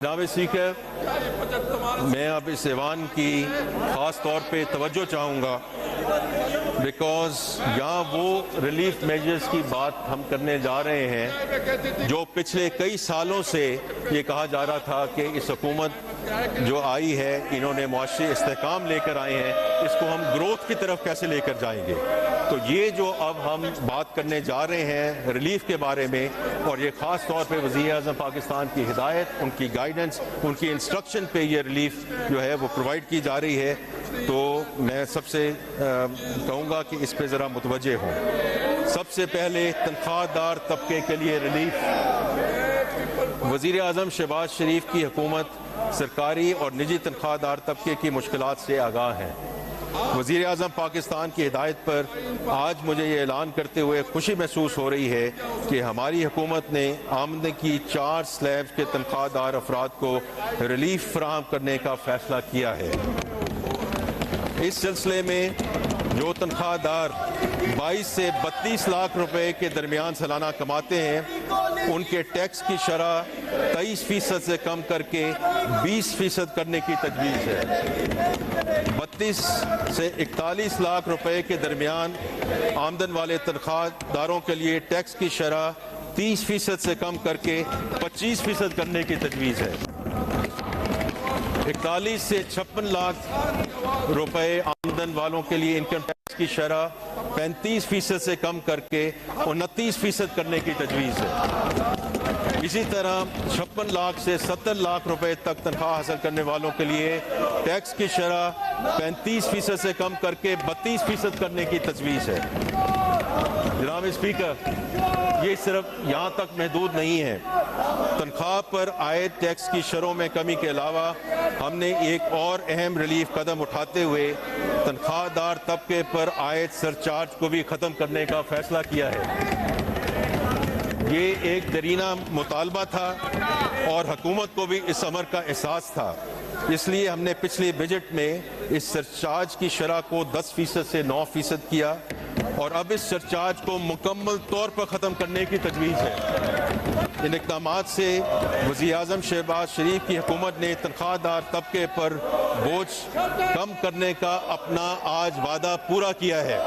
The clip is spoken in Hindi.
जनाब स्पीकर, मैं अब इस ऐवान की ख़ास तौर पे तवज्जो चाहूँगा बिकॉज यहाँ वो रिलीफ मेजर्स की बात हम करने जा रहे हैं जो पिछले कई सालों से ये कहा जा रहा था कि इस हुकूमत जो आई है इन्होंने मुआशी इस्तेहकाम लेकर आए हैं, इसको हम ग्रोथ की तरफ कैसे लेकर जाएंगे। तो ये जो अब हम बात करने जा रहे हैं रिलीफ के बारे में, और ये ख़ास तौर पे वज़ीर आज़म पाकिस्तान की हिदायत, उनकी गाइडेंस, उनकी इंस्ट्रक्शन पे ये रिलीफ जो है वो प्रोवाइड की जा रही है, तो मैं सबसे कहूँगा कि इस पे ज़रा मुतवज्जे हों। सबसे पहले तनख्वाहदार तबके के लिए रिलीफ। वज़ीर आज़म शहबाज शरीफ की हुकूमत सरकारी और निजी तनख्वाहदार तबके की मुश्किलात से आगाह है। वज़ीर आज़म पाकिस्तान की हिदायत पर आज मुझे ये ऐलान करते हुए खुशी महसूस हो रही है कि हमारी हुकूमत ने आमदनी की 4 स्लैब के तनख्वाहदार अफराद को रिलीफ फराहम करने का फैसला किया है। इस सिलसिले में जो तनख्वाहदार 22 से 32 लाख रुपए के दरमियान सालाना कमाते हैं उनके टैक्स की शरह 23% से कम करके 20% करने की तजवीज़ है। 32 से 41 लाख रुपए के दरमियान आमदन वाले तनख्वाहदारों के लिए टैक्स की शरह 30% से कम करके 25% करने की तजवीज़ है। 41 से 56 लाख रुपए आमदन वालों के लिए इनकम टैक्स की शरह 35% से कम करके 29% करने की तजवीज़ है। इसी तरह 56 लाख से 70 लाख रुपए तक तनख्वाह हासिल करने वालों के लिए टैक्स की शरह 35% से कम करके 32% करने की तजवीज़ है। जनाब स्पीकर, ये सिर्फ यहाँ तक महदूद नहीं है। तनख्वाह पर आए टैक्स की शरों में कमी के अलावा हमने एक और अहम रिलीफ कदम उठाते हुए तनख्वाहदार तबके पर आए सरचार्ज को भी ख़त्म करने का फैसला किया है। ये एक दरीना मुतालबा था और हुकूमत को भी इस अमर का एहसास था, इसलिए हमने पिछले बजट में इस सरचार्ज की शरह को 10% से 9% किया और अब इस सरचार्ज को मुकम्मल तौर पर ख़त्म करने की तजवीज़ है। इन इक़दामात से वज़ीर आज़म शहबाज शरीफ की हुकूमत ने तनख्वाहदार तबके पर बोझ कम करने का अपना आज वादा पूरा किया है।